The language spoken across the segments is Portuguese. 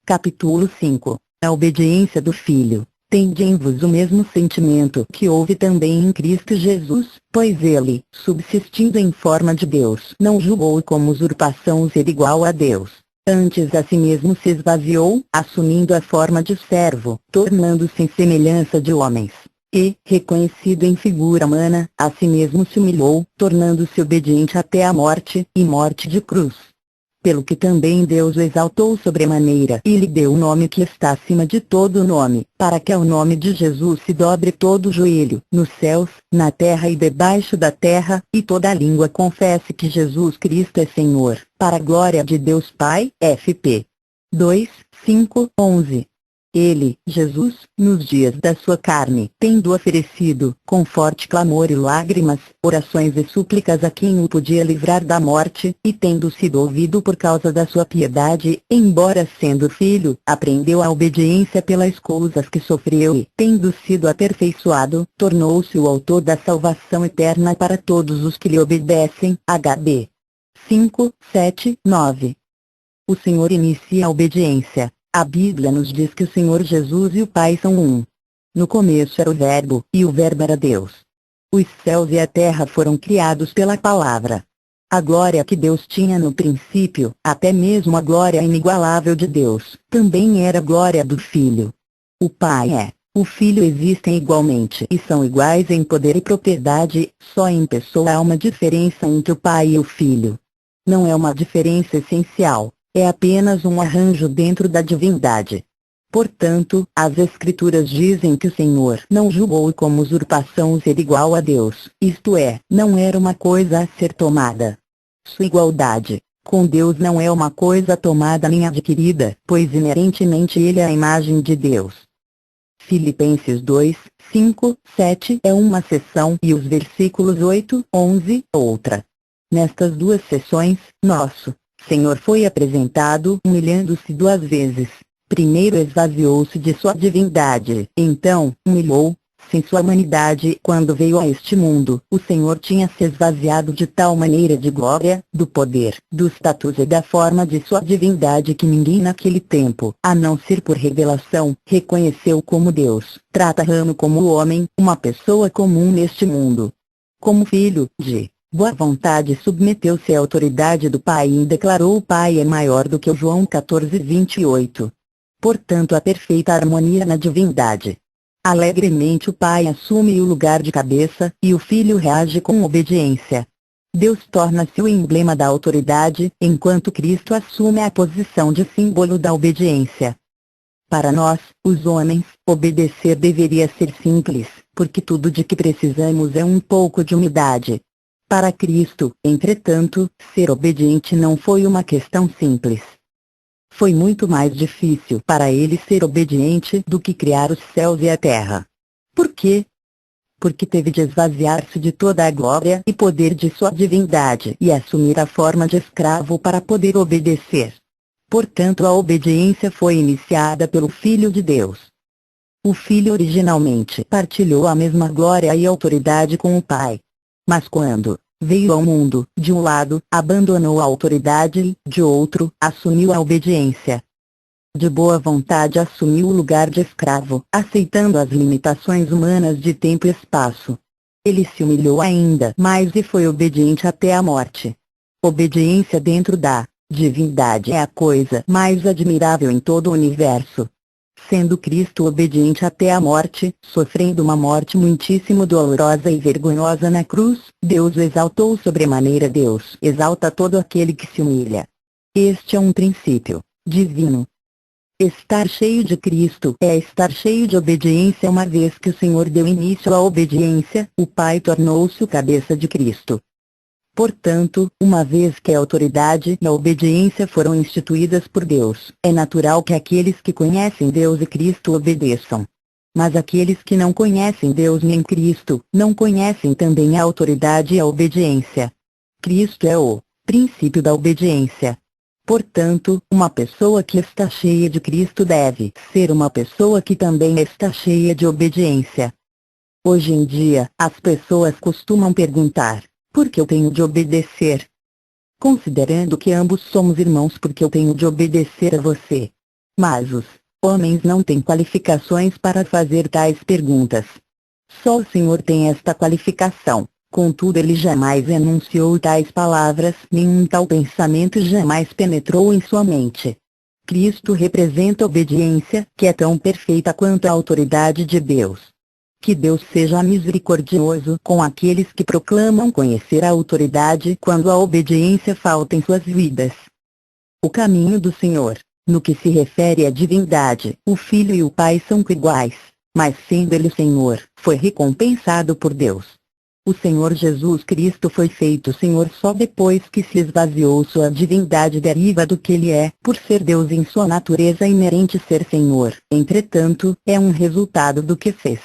Capítulo 5. A obediência do Filho. Tende em vos o mesmo sentimento que houve também em Cristo Jesus, pois ele, subsistindo em forma de Deus, não julgou como usurpação ser igual a Deus. Antes a si mesmo se esvaziou, assumindo a forma de servo, tornando-se em semelhança de homens. E, reconhecido em figura humana, a si mesmo se humilhou, tornando-se obediente até a morte, e morte de cruz. Pelo que também Deus o exaltou sobremaneira e lhe deu o nome que está acima de todo nome, para que ao nome de Jesus se dobre todo o joelho, nos céus, na terra e debaixo da terra, e toda a língua confesse que Jesus Cristo é Senhor, para a glória de Deus Pai. Fp. 2, 5, 11. Ele, Jesus, nos dias da sua carne, tendo oferecido, com forte clamor e lágrimas, orações e súplicas a quem o podia livrar da morte, e tendo sido ouvido por causa da sua piedade, embora sendo filho, aprendeu a obediência pelas coisas que sofreu e, tendo sido aperfeiçoado, tornou-se o autor da salvação eterna para todos os que lhe obedecem. Hb. 5, 7, 9. O Senhor inicia a obediência. A Bíblia nos diz que o Senhor Jesus e o Pai são um. No começo era o Verbo, e o Verbo era Deus. Os céus e a terra foram criados pela palavra. A glória que Deus tinha no princípio, até mesmo a glória inigualável de Deus, também era a glória do Filho. O Pai o Filho existem igualmente e são iguais em poder e propriedade, só em pessoa há uma diferença entre o Pai e o Filho. Não é uma diferença essencial. É apenas um arranjo dentro da divindade. Portanto, as Escrituras dizem que o Senhor não julgou como usurpação ser igual a Deus, isto é, não era uma coisa a ser tomada. Sua igualdade com Deus não é uma coisa tomada nem adquirida, pois inerentemente ele é a imagem de Deus. Filipenses 2, 5, 7 é uma seção e os versículos 8, 11, outra. Nestas duas seções, nosso Senhor foi apresentado humilhando-se duas vezes. Primeiro esvaziou-se de sua divindade, então, humilhou-se em sua humanidade. Quando veio a este mundo, o Senhor tinha se esvaziado de tal maneira de glória, do poder, do status e da forma de sua divindade que ninguém naquele tempo, a não ser por revelação, reconheceu como Deus, tratando como homem, uma pessoa comum neste mundo. Como filho de boa vontade submeteu-se à autoridade do Pai e declarou: o Pai é maior do que o João 14, 28. Portanto, há perfeita harmonia na divindade. Alegremente o Pai assume o lugar de cabeça, e o Filho reage com obediência. Deus torna-se o emblema da autoridade, enquanto Cristo assume a posição de símbolo da obediência. Para nós, os homens, obedecer deveria ser simples, porque tudo de que precisamos é um pouco de humildade. Para Cristo, entretanto, ser obediente não foi uma questão simples. Foi muito mais difícil para ele ser obediente do que criar os céus e a terra. Por quê? Porque teve de esvaziar-se de toda a glória e poder de sua divindade e assumir a forma de escravo para poder obedecer. Portanto, a obediência foi iniciada pelo Filho de Deus. O Filho originalmente partilhou a mesma glória e autoridade com o Pai. Mas quando veio ao mundo, de um lado, abandonou a autoridade e, de outro, assumiu a obediência. De boa vontade assumiu o lugar de escravo, aceitando as limitações humanas de tempo e espaço. Ele se humilhou ainda mais e foi obediente até a morte. Obediência dentro da divindade é a coisa mais admirável em todo o universo. Sendo Cristo obediente até a morte, sofrendo uma morte muitíssimo dolorosa e vergonhosa na cruz, Deus o exaltou sobremaneira. Deus exalta todo aquele que se humilha. Este é um princípio divino. Estar cheio de Cristo é estar cheio de obediência. Uma vez que o Senhor deu início à obediência, o Pai tornou-se o cabeça de Cristo. Portanto, uma vez que a autoridade e a obediência foram instituídas por Deus, é natural que aqueles que conhecem Deus e Cristo obedeçam. Mas aqueles que não conhecem Deus nem Cristo, não conhecem também a autoridade e a obediência. Cristo é o princípio da obediência. Portanto, uma pessoa que está cheia de Cristo deve ser uma pessoa que também está cheia de obediência. Hoje em dia, as pessoas costumam perguntar: por que eu tenho de obedecer? Considerando que ambos somos irmãos, por que eu tenho de obedecer a você? Mas os homens não têm qualificações para fazer tais perguntas. Só o Senhor tem esta qualificação. Contudo, ele jamais enunciou tais palavras, nenhum tal pensamento jamais penetrou em sua mente. Cristo representa a obediência, que é tão perfeita quanto a autoridade de Deus. Que Deus seja misericordioso com aqueles que proclamam conhecer a autoridade quando a obediência falta em suas vidas. O caminho do Senhor. No que se refere à divindade, o Filho e o Pai são iguais, mas sendo ele Senhor, foi recompensado por Deus. O Senhor Jesus Cristo foi feito Senhor só depois que se esvaziou sua divindade deriva do que ele é, por ser Deus em sua natureza inerente ser Senhor. Entretanto, é um resultado do que fez.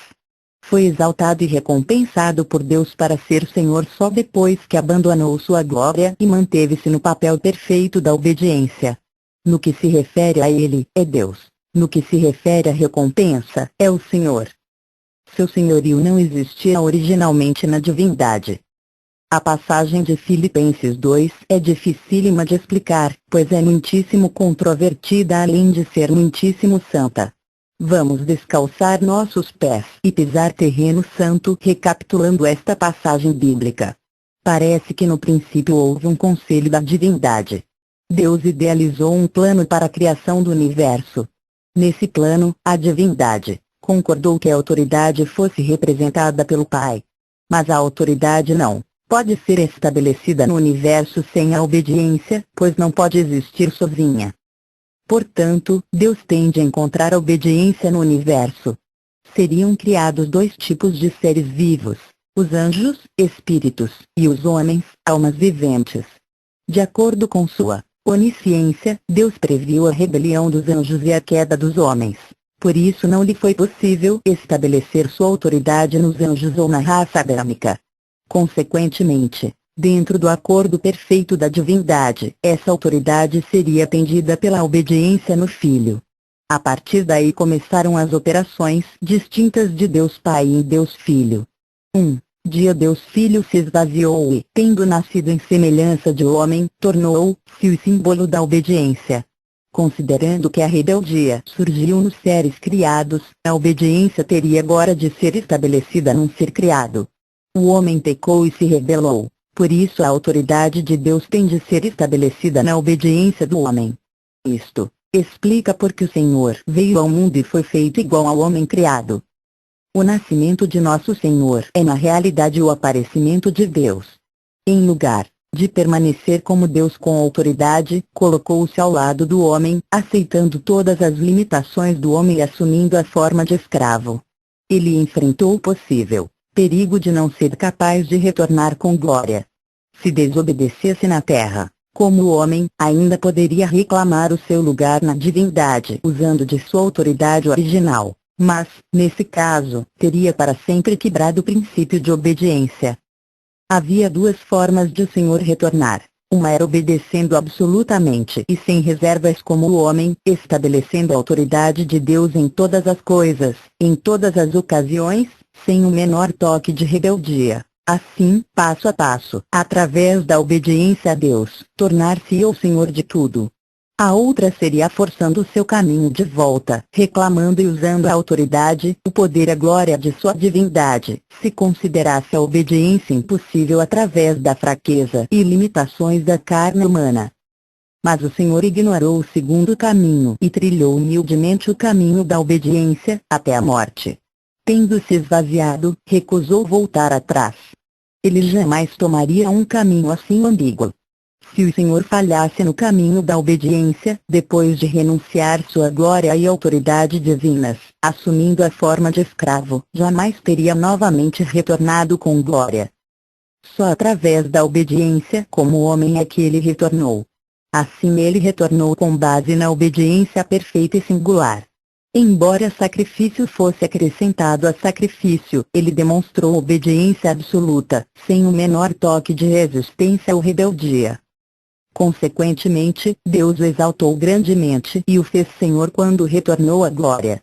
Foi exaltado e recompensado por Deus para ser Senhor só depois que abandonou sua glória e manteve-se no papel perfeito da obediência. No que se refere a ele, é Deus. No que se refere à recompensa, é o Senhor. Seu senhorio não existia originalmente na divindade. A passagem de Filipenses 2 é dificílima de explicar, pois é muitíssimo controvertida além de ser muitíssimo santa. Vamos descalçar nossos pés e pisar terreno santo recapitulando esta passagem bíblica. Parece que no princípio houve um conselho da divindade. Deus idealizou um plano para a criação do universo. Nesse plano, a divindade concordou que a autoridade fosse representada pelo Pai. Mas a autoridade não pode ser estabelecida no universo sem a obediência, pois não pode existir sozinha. Portanto, Deus tende a encontrar a obediência no universo. Seriam criados dois tipos de seres vivos: os anjos, espíritos, e os homens, almas viventes. De acordo com sua onisciência, Deus previu a rebelião dos anjos e a queda dos homens. Por isso não lhe foi possível estabelecer sua autoridade nos anjos ou na raça adâmica. Consequentemente, dentro do acordo perfeito da divindade, essa autoridade seria atendida pela obediência no Filho. A partir daí começaram as operações distintas de Deus Pai e Deus Filho. Dia Deus Filho se esvaziou e, tendo nascido em semelhança de homem, tornou-se o símbolo da obediência. Considerando que a rebeldia surgiu nos seres criados, a obediência teria agora de ser estabelecida num ser criado. O homem pecou e se rebelou, por isso a autoridade de Deus tem de ser estabelecida na obediência do homem. Isto explica por que o Senhor veio ao mundo e foi feito igual ao homem criado. O nascimento de nosso Senhor é na realidade o aparecimento de Deus. Em lugar de permanecer como Deus com autoridade, colocou-se ao lado do homem, aceitando todas as limitações do homem e assumindo a forma de escravo. Ele enfrentou o possível perigo de não ser capaz de retornar com glória. Se desobedecesse na terra, como homem, ainda poderia reclamar o seu lugar na divindade usando de sua autoridade original, mas, nesse caso, teria para sempre quebrado o princípio de obediência. Havia duas formas de o Senhor retornar. Uma era obedecendo absolutamente e sem reservas como o homem, estabelecendo a autoridade de Deus em todas as coisas, em todas as ocasiões, sem o menor toque de rebeldia. Assim, passo a passo, através da obediência a Deus, tornar-se o Senhor de tudo. A outra seria forçando o seu caminho de volta, reclamando e usando a autoridade, o poder e a glória de sua divindade, se considerasse a obediência impossível através da fraqueza e limitações da carne humana. Mas o Senhor ignorou o segundo caminho e trilhou humildemente o caminho da obediência, até a morte. Tendo se esvaziado, recusou voltar atrás. Ele jamais tomaria um caminho assim ambíguo. Se o Senhor falhasse no caminho da obediência, depois de renunciar sua glória e autoridade divinas, assumindo a forma de escravo, jamais teria novamente retornado com glória. Só através da obediência como homem é que ele retornou. Assim ele retornou com base na obediência perfeita e singular. Embora sacrifício fosse acrescentado a sacrifício, ele demonstrou obediência absoluta, sem o menor toque de resistência ou rebeldia. Consequentemente, Deus o exaltou grandemente e o fez Senhor quando retornou à glória.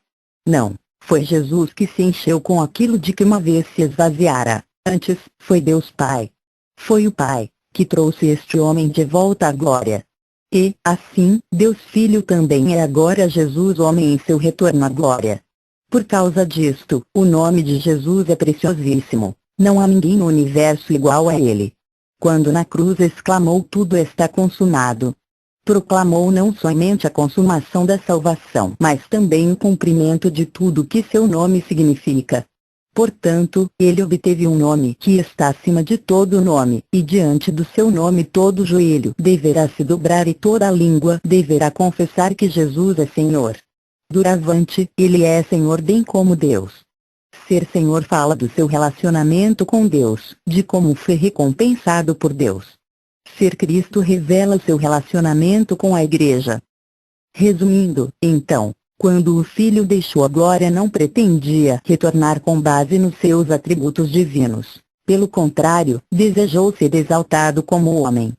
Não, foi Jesus que se encheu com aquilo de que uma vez se esvaziara. Antes, foi Deus Pai. Foi o Pai que trouxe este homem de volta à glória. E, assim, Deus Filho também é agora Jesus homem em seu retorno à glória. Por causa disto, o nome de Jesus é preciosíssimo, não há ninguém no universo igual a ele. Quando na cruz exclamou tudo está consumado, proclamou não somente a consumação da salvação, mas também o cumprimento de tudo que seu nome significa. Portanto, ele obteve um nome que está acima de todo nome, e diante do seu nome todo joelho deverá se dobrar e toda língua deverá confessar que Jesus é Senhor. Doravante, ele é Senhor bem como Deus. Ser Senhor fala do seu relacionamento com Deus, de como foi recompensado por Deus. Ser Cristo revela seu relacionamento com a Igreja. Resumindo, então, quando o Filho deixou a glória não pretendia retornar com base nos seus atributos divinos. Pelo contrário, desejou ser exaltado como homem.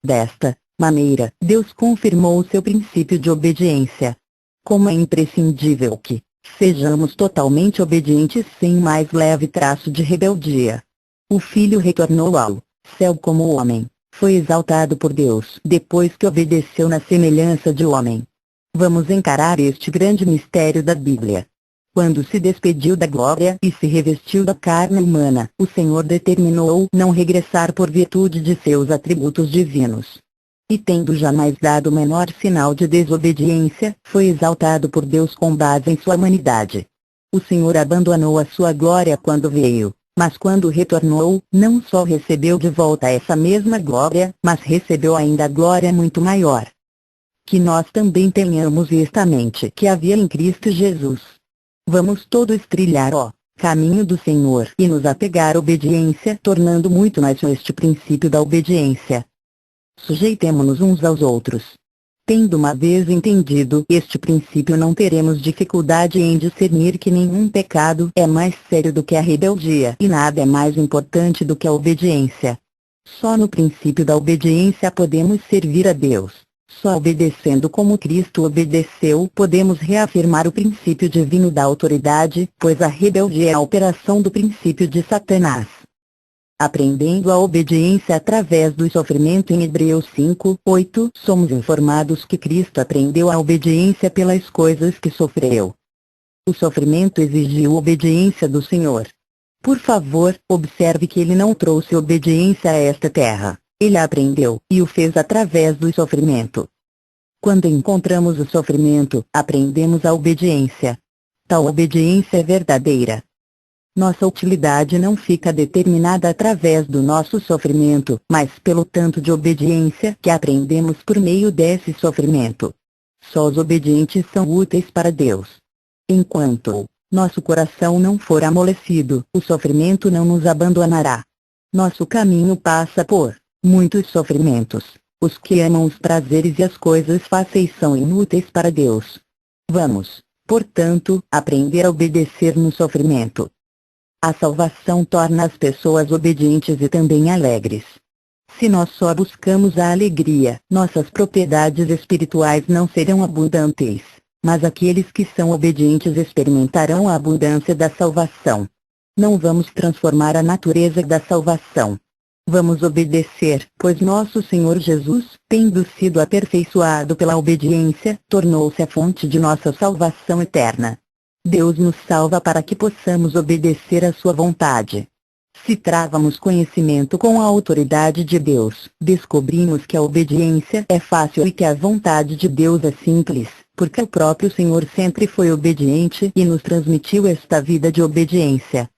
Desta maneira, Deus confirmou seu princípio de obediência. Como é imprescindível que sejamos totalmente obedientes sem mais leve traço de rebeldia. O Filho retornou ao céu como homem, foi exaltado por Deus depois que obedeceu na semelhança de homem. Vamos encarar este grande mistério da Bíblia. Quando se despediu da glória e se revestiu da carne humana, o Senhor determinou não regressar por virtude de seus atributos divinos. E tendo jamais dado o menor sinal de desobediência, foi exaltado por Deus com base em sua humanidade. O Senhor abandonou a sua glória quando veio, mas quando retornou, não só recebeu de volta essa mesma glória, mas recebeu ainda glória muito maior. Que nós também tenhamos esta mente que havia em Cristo Jesus. Vamos todos trilhar o caminho do Senhor e nos apegar à obediência, tornando muito mais este princípio da obediência. Sujeitemo-nos uns aos outros. Tendo uma vez entendido este princípio, não teremos dificuldade em discernir que nenhum pecado é mais sério do que a rebeldia e nada é mais importante do que a obediência. Só no princípio da obediência podemos servir a Deus. Só obedecendo como Cristo obedeceu podemos reafirmar o princípio divino da autoridade, pois a rebeldia é a operação do princípio de Satanás. Aprendendo a obediência através do sofrimento em Hebreus 5:8, somos informados que Cristo aprendeu a obediência pelas coisas que sofreu. O sofrimento exigiu obediência do Senhor. Por favor, observe que ele não trouxe obediência a esta terra. Ele a aprendeu, e o fez através do sofrimento. Quando encontramos o sofrimento, aprendemos a obediência. Tal obediência é verdadeira. Nossa utilidade não fica determinada através do nosso sofrimento, mas pelo tanto de obediência que aprendemos por meio desse sofrimento. Só os obedientes são úteis para Deus. Enquanto nosso coração não for amolecido, o sofrimento não nos abandonará. Nosso caminho passa por muitos sofrimentos. Os que amam os prazeres e as coisas fáceis são inúteis para Deus. Vamos, portanto, aprender a obedecer no sofrimento. A salvação torna as pessoas obedientes e também alegres. Se nós só buscamos a alegria, nossas propriedades espirituais não serão abundantes, mas aqueles que são obedientes experimentarão a abundância da salvação. Não vamos transformar a natureza da salvação. Vamos obedecer, pois nosso Senhor Jesus, tendo sido aperfeiçoado pela obediência, tornou-se a fonte de nossa salvação eterna. Deus nos salva para que possamos obedecer à sua vontade. Se travamos conhecimento com a autoridade de Deus, descobrimos que a obediência é fácil e que a vontade de Deus é simples, porque o próprio Senhor sempre foi obediente e nos transmitiu esta vida de obediência.